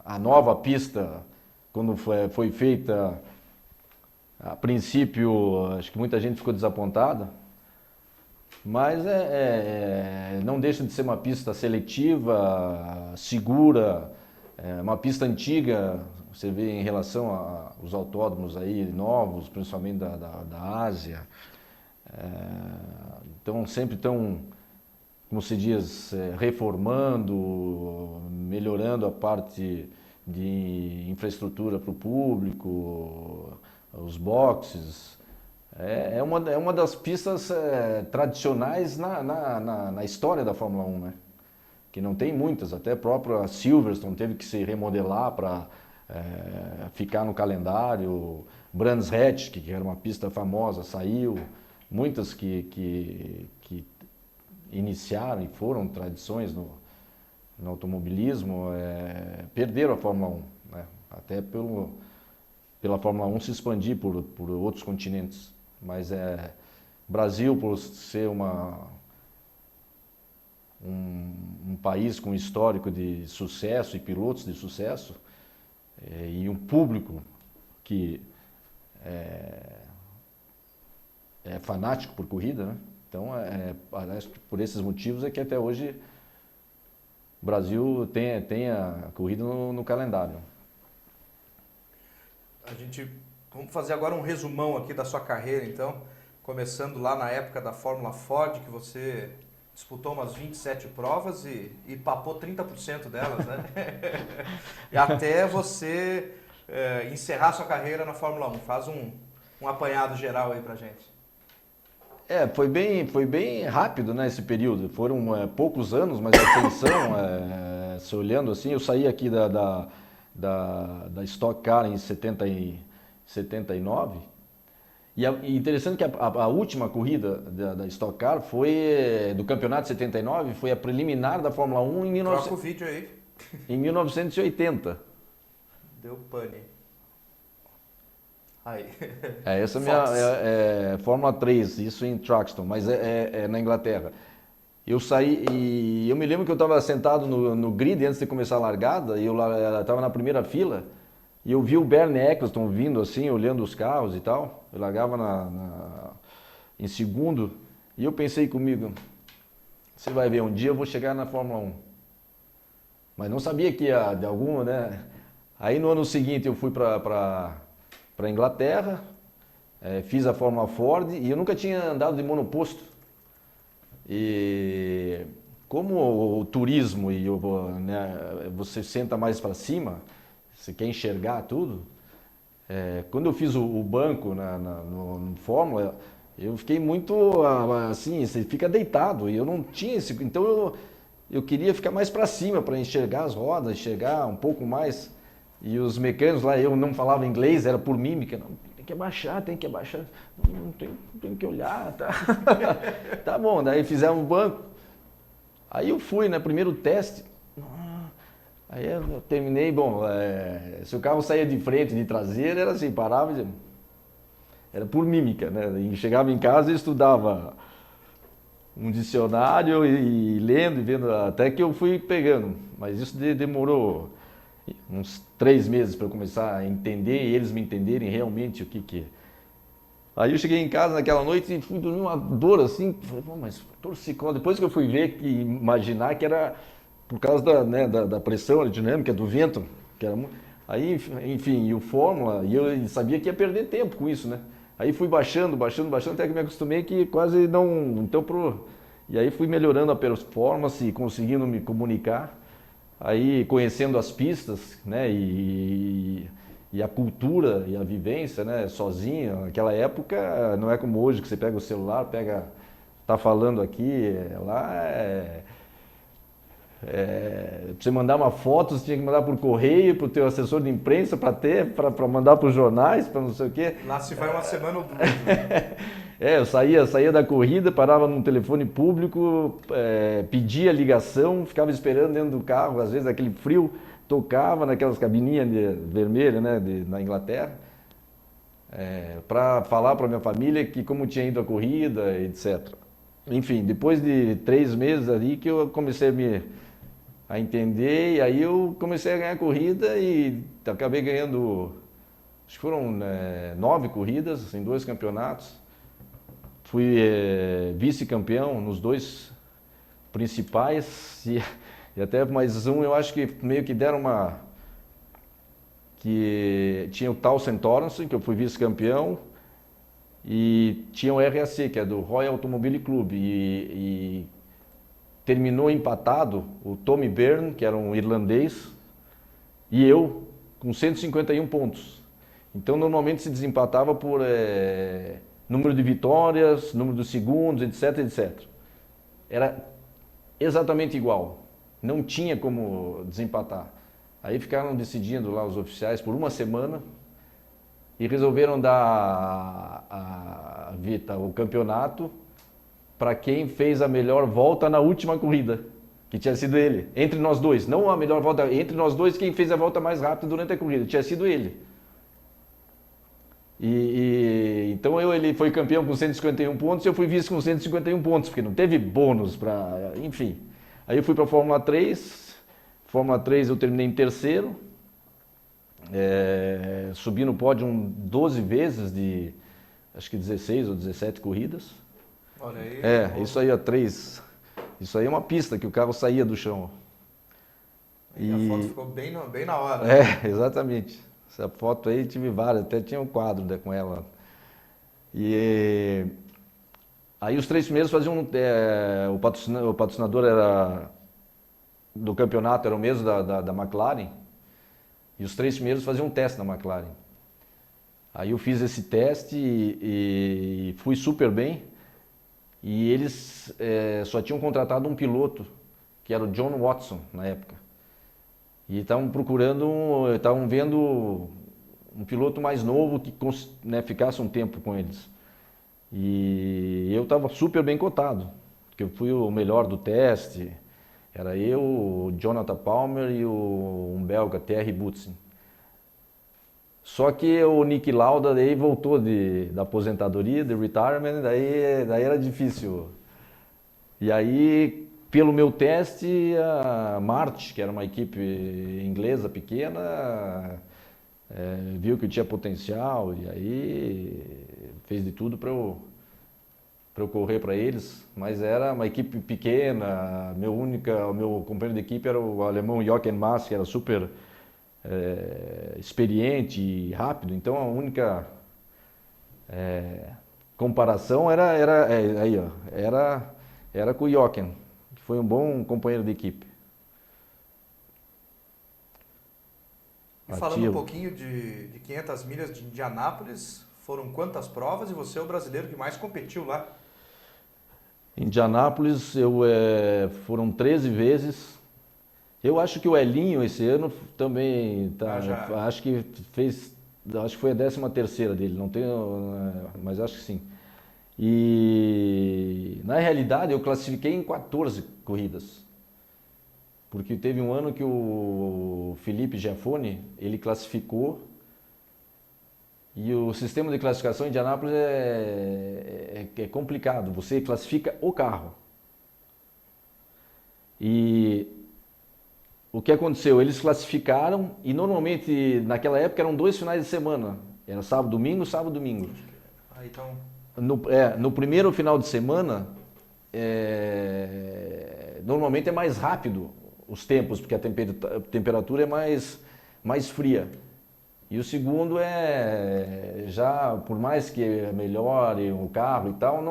a nova pista, quando foi feita, a princípio, acho que muita gente ficou desapontada, mas não deixa de ser uma pista seletiva, segura, uma pista antiga, você vê em relação aos autódromos aí novos, principalmente da Ásia. Então sempre estão, como se diz, reformando, melhorando a parte de infraestrutura para o público, os boxes, É uma das pistas tradicionais na história da Fórmula 1, né? Que não tem muitas, até a própria Silverstone teve que se remodelar para ficar no calendário. Brands Hatch, que era uma pista famosa, saiu. Muitas que iniciaram e foram tradições no automobilismo perderam a Fórmula 1, né? Até pela Fórmula 1 se expandir por outros continentes. Mas Brasil, por ser um país com histórico de sucesso e pilotos de sucesso, e um público que é fanático por corrida, né? Então, parece que por esses motivos é que até hoje o Brasil tem a corrida no calendário. Vamos fazer agora um resumão aqui da sua carreira, então. Começando lá na época da Fórmula Ford, que você disputou umas 27 provas e papou 30% delas, né? E até você encerrar sua carreira na Fórmula 1. Faz um apanhado geral aí pra gente. Foi bem rápido, né, esse período. Foram poucos anos, mas a ascensão, se olhando assim, eu saí aqui da Stock Car em 79. E interessante que a última corrida da Stock Car foi do campeonato de 79, foi a preliminar da Fórmula 1 Troca o vídeo aí. Em 1980. Deu pane. Aí. Essa é minha Fórmula 3, isso em Truxton, mas é na Inglaterra. Eu saí e eu me lembro que eu estava sentado no grid antes de começar a largada, e eu estava na primeira fila, e eu vi o Bernie Eccleston vindo assim, olhando os carros e tal. Eu largava em segundo, e eu pensei comigo, você vai ver, um dia eu vou chegar na Fórmula 1. Mas não sabia que ia de alguma, né? Aí no ano seguinte eu fui para a Inglaterra, fiz a Fórmula Ford, e eu nunca tinha andado de monoposto. E como o turismo você senta mais para cima, você quer enxergar tudo, quando eu fiz o banco no Fórmula, eu fiquei muito assim, você fica deitado, e eu não tinha esse... Então eu queria ficar mais para cima, para enxergar as rodas, enxergar um pouco mais. E os mecânicos lá, eu não falava inglês, era por mímica. Não, tem que abaixar. Não tem que olhar, tá? Tá bom, daí fizemos o banco. Aí eu fui, né, primeiro teste. Aí eu terminei, se o carro saía de frente, de traseira, era assim, parava, era por mímica, né? E chegava em casa e estudava um dicionário e lendo e vendo, até que eu fui pegando. Mas isso demorou uns 3 meses para eu começar a entender e eles me entenderem realmente o que é. Aí eu cheguei em casa naquela noite e fui dormir uma dor assim, falei, mas torcicolo. Depois que eu fui ver, imaginar que era por causa da pressão aerodinâmica, do vento, que era muito... Aí, enfim, e o Fórmula, e eu sabia que ia perder tempo com isso, né? Aí fui baixando, até que me acostumei que quase não... Então, e aí fui melhorando a performance, conseguindo me comunicar. Aí conhecendo as pistas, né, e a cultura e a vivência, né, sozinho. Naquela época não é como hoje, que você pega o celular, tá falando aqui, lá pra você mandar uma foto, você tinha que mandar por correio, pro teu assessor de imprensa, para mandar para os jornais, para não sei o quê. Lá se vai uma semana ou 2. Eu saía da corrida, parava num telefone público, pedia ligação, ficava esperando dentro do carro, às vezes aquele frio, tocava naquelas cabininhas vermelhas, né, na Inglaterra, para falar para minha família como tinha ido a corrida, etc. Enfim, depois de 3 meses ali que eu comecei a entender, e aí eu comecei a ganhar corrida e acabei ganhando, acho que foram 9 corridas em 2 campeonatos. Fui vice-campeão nos 2 principais e até mais um, eu acho que meio que deram que tinha o Towson Torrance, que eu fui vice-campeão, e tinha o RAC, que é do Royal Automobile Club, e terminou empatado o Tommy Byrne, que era um irlandês, e eu, com 151 pontos. Então normalmente se desempatava por número de vitórias, número de segundos, etc, etc. Era exatamente igual. Não tinha como desempatar. Aí ficaram decidindo lá os oficiais por uma semana e resolveram dar o campeonato para quem fez a melhor volta na última corrida, que tinha sido ele. Entre nós dois, não a melhor volta, entre nós dois, quem fez a volta mais rápida durante a corrida, tinha sido ele. Então ele foi campeão com 151 pontos e eu fui vice com 151 pontos, porque não teve bônus para... Enfim. Aí eu fui para a Fórmula 3. Fórmula 3 eu terminei em terceiro. Subi no pódio 12 vezes de, acho que 16 ou 17 corridas. Olha aí. Isso aí, 3. Isso aí é uma pista que o carro saía do chão. E a foto ficou bem na hora. Né? Exatamente. Essa foto aí tive várias, até tinha um quadro com ela. E aí os 3 primeiros faziam, o patrocinador do campeonato era o mesmo da McLaren, e os 3 primeiros faziam um teste na McLaren. Aí eu fiz esse teste e fui super bem, e eles só tinham contratado um piloto, que era o John Watson na época. E estavam vendo um piloto mais novo que ficasse um tempo com eles. E eu estava super bem cotado, porque eu fui o melhor do teste. Era eu, o Jonathan Palmer e um belga, Thierry Boutsen. Só que o Niki Lauda daí voltou da aposentadoria, de retirement, daí era difícil. E aí, pelo meu teste, a March, que era uma equipe inglesa pequena, viu que eu tinha potencial e aí fez de tudo para eu correr para eles. Mas era uma equipe pequena, o meu companheiro de equipe era o alemão Jochen Mass, que era super experiente e rápido. Então a única comparação era com o Jochen, que foi um bom companheiro de equipe. E falando um pouquinho de 500 milhas de Indianápolis, foram quantas provas e você é o brasileiro que mais competiu lá? Indianápolis foram 13 vezes. Eu acho que o Elinho esse ano também acho que foi a 13ª dele, não tenho, mas acho que sim. E na realidade eu classifiquei em 14 corridas. Porque teve um ano que o Felipe Giafone, ele classificou, e o sistema de classificação em Indianápolis é complicado. Você classifica o carro. E o que aconteceu? Eles classificaram e normalmente naquela época eram 2 finais de semana. Era sábado, domingo, sábado, domingo. Então... No primeiro final de semana, normalmente é mais rápido os tempos, porque a temperatura é mais fria. E o segundo já, por mais que melhore o carro e tal,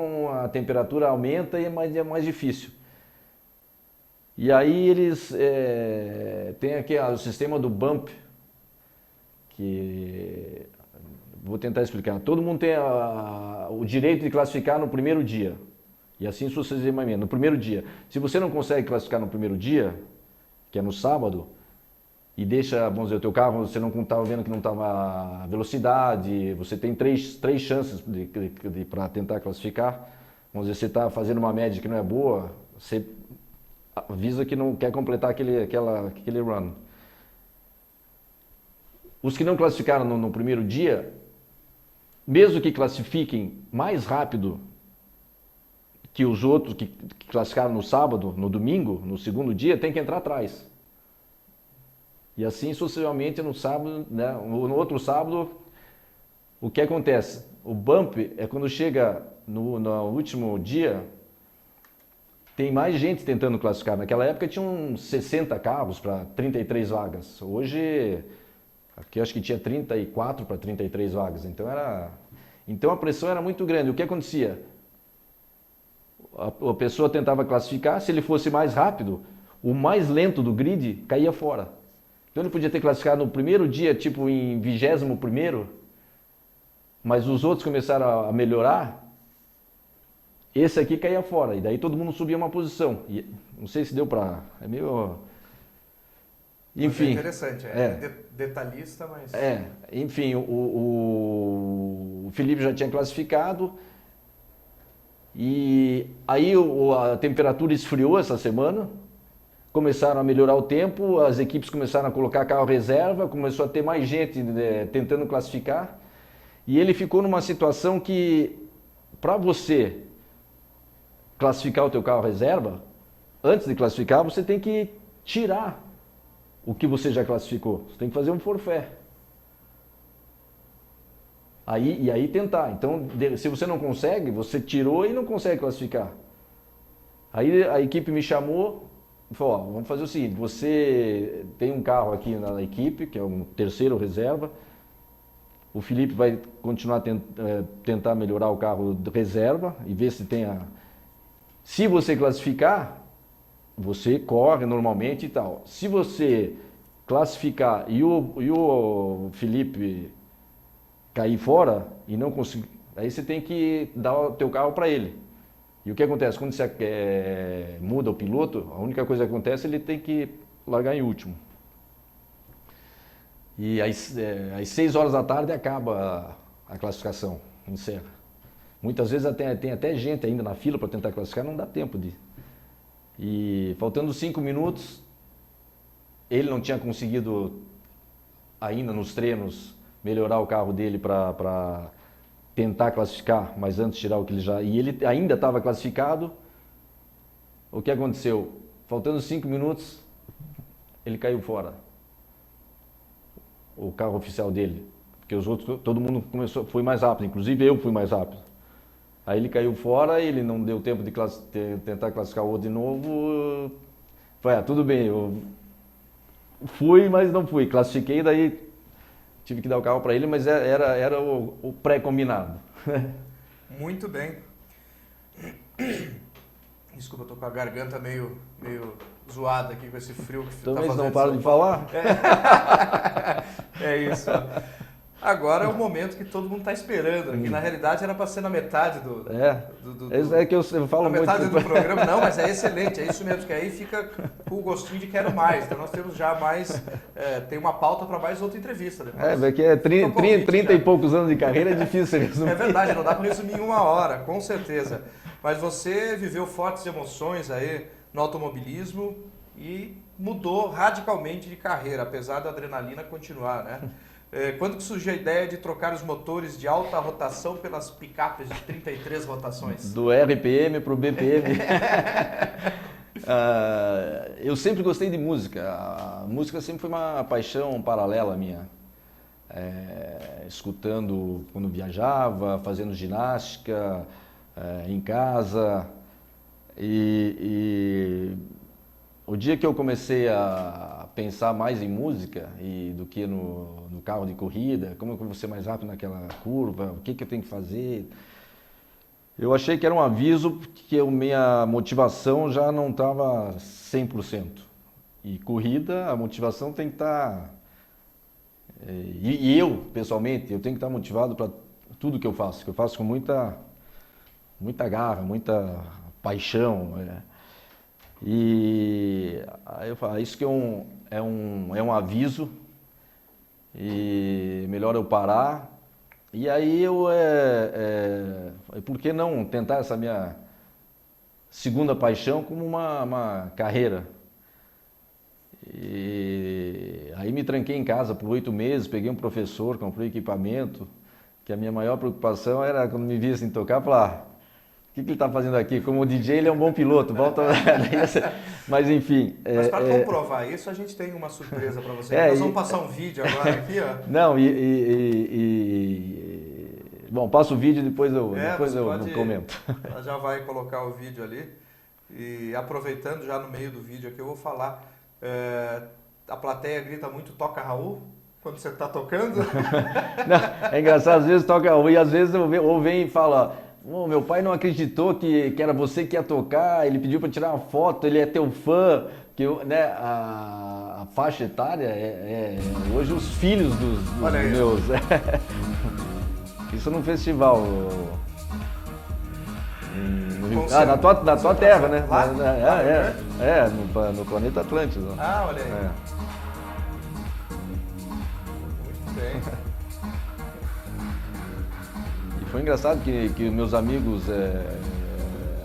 a temperatura aumenta e é mais difícil. E aí eles têm aqui o sistema do bump, que vou tentar explicar. Todo mundo tem o direito de classificar no primeiro dia, e assim sucessivamente, no primeiro dia. Se você não consegue classificar no primeiro dia, que é no sábado, e deixa, vamos dizer, o teu carro, você não estava vendo que não estava a velocidade, você tem três chances para tentar classificar. Vamos dizer, você está fazendo uma média que não é boa, você avisa que não quer completar aquele run. Os que não classificaram no primeiro dia, mesmo que classifiquem mais rápido que os outros que classificaram no sábado, no domingo, no segundo dia, tem que entrar atrás. E assim sucessivamente no sábado, né? No outro sábado, o que acontece? O bump é quando chega no último dia, tem mais gente tentando classificar. Naquela época tinha uns 60 carros para 33 vagas. Hoje, aqui acho que tinha 34 para 33 vagas. Então a pressão era muito grande. O que acontecia? A pessoa tentava classificar, se ele fosse mais rápido, o mais lento do grid caía fora. Então ele podia ter classificado no primeiro dia, tipo em 21º, mas os outros começaram a melhorar, esse aqui caía fora, e daí todo mundo subia uma posição. E não sei se deu para... É meio... Enfim. Mas é interessante, detalhista, mas... Enfim, o Felipe já tinha classificado, e aí a temperatura esfriou essa semana, começaram a melhorar o tempo, as equipes começaram a colocar carro reserva, começou a ter mais gente tentando classificar, e ele ficou numa situação que, para você classificar o teu carro reserva, antes de classificar, você tem que tirar o que você já classificou. Você tem que fazer um forfait. E aí tentar. Então, se você não consegue, você tirou e não consegue classificar. Aí a equipe me chamou e falou, vamos fazer o seguinte, você tem um carro aqui na equipe, que é um terceiro reserva, o Felipe vai continuar tentar melhorar o carro de reserva e ver se tem a... Se você classificar, você corre normalmente e tal. Se você classificar e o Felipe cair fora e não conseguir, aí você tem que dar o teu carro para ele. E o que acontece? Quando você muda o piloto, a única coisa que acontece, ele tem que largar em último. E às 6 horas da tarde acaba a classificação, encerra. Muitas vezes tem até gente ainda na fila para tentar classificar, não dá tempo de... E faltando 5 minutos, ele não tinha conseguido ainda nos treinos melhorar o carro dele para tentar classificar, mas antes tirar o que ele já... E ele ainda estava classificado. O que aconteceu? Faltando 5 minutos, ele caiu fora. O carro oficial dele. Porque os outros, todo mundo foi mais rápido, inclusive eu fui mais rápido. Aí ele caiu fora, ele não deu tempo de tentar classificar o outro de novo. Falei, tudo bem, eu fui, mas não fui. Classifiquei, daí tive que dar o carro para ele, mas era o pré-combinado. Muito bem. Desculpa, eu tô com a garganta meio zoada aqui com esse frio que então, tá fazendo. Não para de falar? É isso. Agora é o momento que todo mundo está esperando, que na realidade era para ser na metade do é que eu falo muito. Na metade do programa, não, mas é excelente, é isso mesmo, que aí fica com o gostinho de quero mais. Então nós temos já mais, tem uma pauta para mais outra entrevista depois. Porque 30 e poucos anos de carreira é difícil resumir. É verdade, não dá para resumir em 1 hora, com certeza. Mas você viveu fortes emoções aí no automobilismo e mudou radicalmente de carreira, apesar da adrenalina continuar, né? Quando que surgiu a ideia de trocar os motores de alta rotação pelas picapes de 33 rotações? Do RPM para o BPM. Eu sempre gostei de música. A música sempre foi uma paixão paralela minha. Escutando quando viajava, fazendo ginástica, em casa. E o dia que eu comecei a pensar mais em música do que no carro de corrida, como eu vou ser mais rápido naquela curva, o que eu tenho que fazer, eu achei que era um aviso que minha motivação já não estava 100%. E corrida, a motivação tem que estar... E eu, pessoalmente, eu tenho que estar motivado para tudo que eu faço com muita garra, muita paixão. E aí eu falo, isso que é um aviso, e melhor eu parar. E aí por que não tentar essa minha segunda paixão como uma carreira? E aí me tranquei em casa por 8 meses, peguei um professor, comprei equipamento, que a minha maior preocupação era quando me vissem tocar, falar, o que ele está fazendo aqui? Como DJ, ele é um bom piloto, volta... Mas enfim... Mas para comprovar isso, a gente tem uma surpresa para você. Nós vamos passar um vídeo agora aqui, ó. Não, bom, passa o vídeo e depois eu comento. Ela já vai colocar o vídeo ali. E aproveitando já no meio do vídeo aqui, eu vou falar... a plateia grita muito, toca Raul, quando você está tocando. Não, é engraçado, às vezes toca Raul e às vezes ou vem e fala... meu pai não acreditou que era você que ia tocar, ele pediu para tirar uma foto, ele é teu fã, que a faixa etária hoje os filhos dos meus. Isso num festival. Na tua terra, né? Lá? No planeta Atlântico. Ah, olha aí. É. Muito bem. E foi engraçado que meus amigos,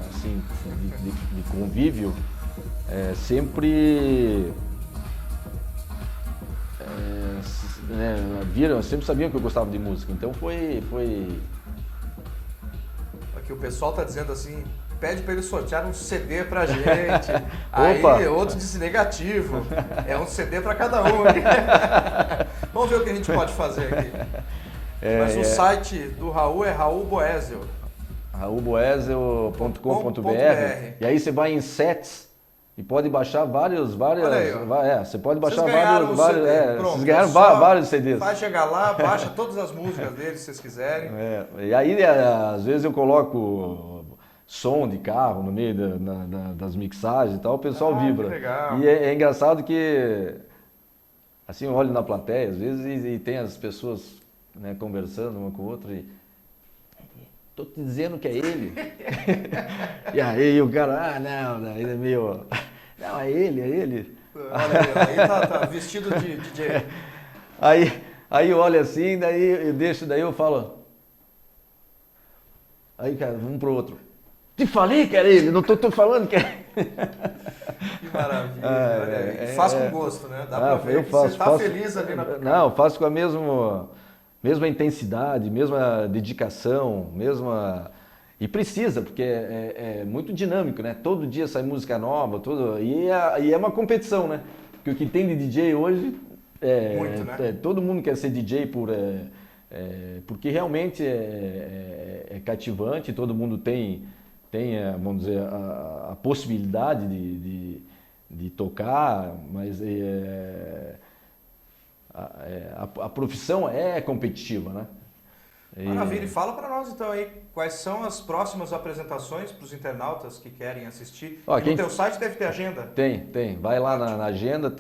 assim, de convívio, sempre viram, sempre sabiam que eu gostava de música. Então foi... Aqui o pessoal tá dizendo assim, pede para ele sortear um CD pra gente. Opa. Aí outro disse negativo. É um CD para cada um. Vamos ver o que a gente pode fazer aqui. Mas o site do Raul é Raul Boesel. raulboesel.com.br. E aí você vai em sets e pode baixar várias. Olha aí, ó. Você pode baixar Vocês ganharam um vários. CD. Pronto, Vocês ganharam só vários CDs. Vai chegar lá, baixa todas as músicas dele, se vocês quiserem. E aí, às vezes eu coloco som de carro no meio das mixagens e tal, o pessoal vibra. Que legal. E é engraçado que, assim, eu olho na plateia às vezes e tem as pessoas, né, conversando uma com a outra e... Tô te dizendo que é ele. E aí o cara, não, ele é meio... Não, é ele. Olha aí tá vestido de DJ. Aí eu olho assim, daí eu falo... Aí, cara, um pro outro. Te falei que era ele, não tô falando que é... Que maravilha. Olha aí. E faz com gosto, né? Dá pra ver que você tá feliz ali na... Não, faço com a mesma intensidade, mesma dedicação, e precisa, porque é muito dinâmico, né? Todo dia sai música nova, e é uma competição, né? Porque o que tem de DJ hoje todo mundo quer ser DJ porque realmente é cativante, todo mundo tem vamos dizer, a possibilidade de tocar, mas a profissão é competitiva, né? Maravilha, e fala para nós então aí, quais são as próximas apresentações para os internautas que querem assistir? No teu site deve ter agenda? Tem. Vai lá na agenda,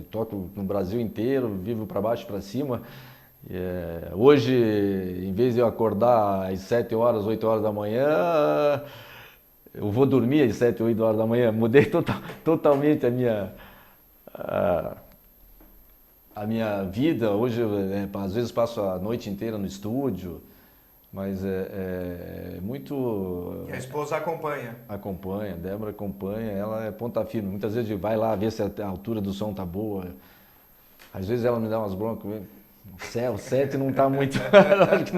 toco no Brasil inteiro, vivo para baixo e para cima. Hoje, em vez de eu acordar às 7 horas, 8 horas da manhã, eu vou dormir às 7, 8 horas da manhã. Mudei totalmente a minha vida. Hoje, às vezes, passo a noite inteira no estúdio, mas é muito... E a esposa acompanha? Acompanha, a Débora acompanha, ela é ponta firme. Muitas vezes vai lá ver se a altura do som tá boa. Às vezes ela me dá umas broncas. O 7 não está muito... acho que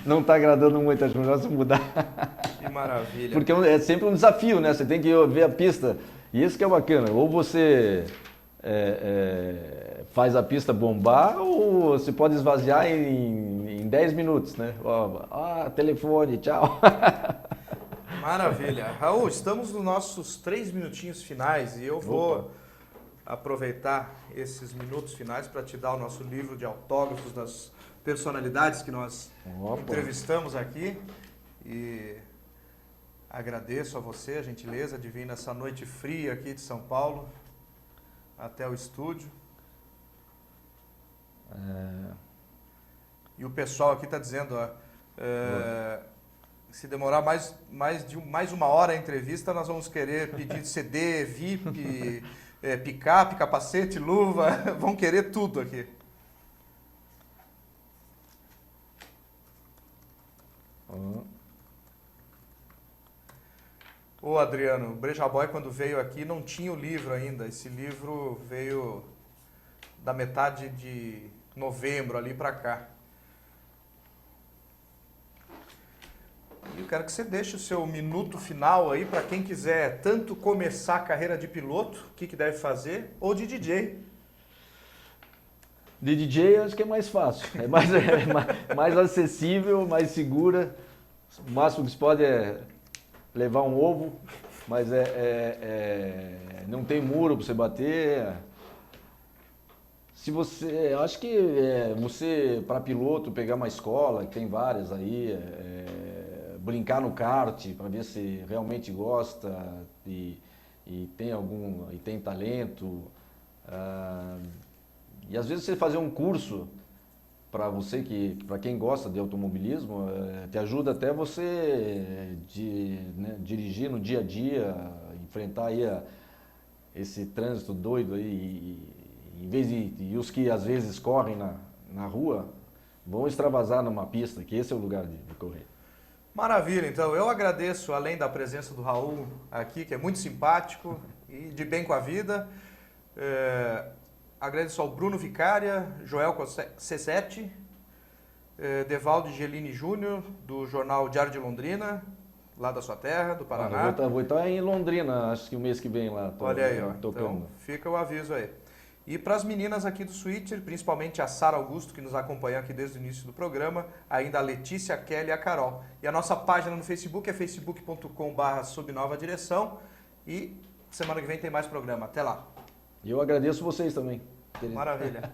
não tá agradando muito, acho melhor se mudar. Que maravilha. Porque é sempre um desafio, né? Você tem que ver a pista. E isso que é bacana. Ou você faz a pista bombar, ou você pode esvaziar em 10 minutos, né? Telefone, tchau. Maravilha. Raul, estamos nos nossos 3 minutinhos finais e eu vou aproveitar esses minutos finais para te dar o nosso livro de autógrafos das personalidades que nós entrevistamos aqui. E agradeço a você a gentileza de vir nessa noite fria aqui de São Paulo até o estúdio. E o pessoal aqui está dizendo, se demorar mais uma hora a entrevista, nós vamos querer pedir CD, VIP, picape, capacete, luva, vão querer tudo aqui. Ô Adriano, o Breja Boy quando veio aqui não tinha o livro ainda. Esse livro veio da metade de novembro ali para cá. E eu quero que você deixe o seu minuto final aí para quem quiser tanto começar a carreira de piloto, o que deve fazer, ou de DJ. De DJ acho que é mais fácil, é mais acessível, mais segura. O máximo que se pode é levar um ovo, mas não tem muro para você bater. Se você, acho que você, para piloto, pegar uma escola, que tem várias aí, brincar no kart para ver se realmente gosta e tem talento. E às vezes você fazer um curso para você para quem gosta de automobilismo, te ajuda até você dirigir no dia a dia, enfrentar aí esse trânsito doido aí, em vez de os que às vezes correm na rua, vão extravasar numa pista, que esse é o lugar de correr. Maravilha, então eu agradeço, além da presença do Raul aqui, que é muito simpático e de bem com a vida, agradeço ao Bruno Vicária, Joel Cessetti, Devaldo Gelini Júnior, do jornal Diário de Londrina, lá da sua terra, do Paraná. Vou estar em Londrina, acho que o mês que vem lá. Olha aí, ó. Tocando. Então fica o aviso aí. E para as meninas aqui do Switcher, principalmente a Sara Augusto, que nos acompanha aqui desde o início do programa, ainda a Letícia, a Kelly e a Carol. E a nossa página no Facebook é facebook.com/Sob Nova Direção. E semana que vem tem mais programa. Até lá. E eu agradeço vocês também. Maravilha.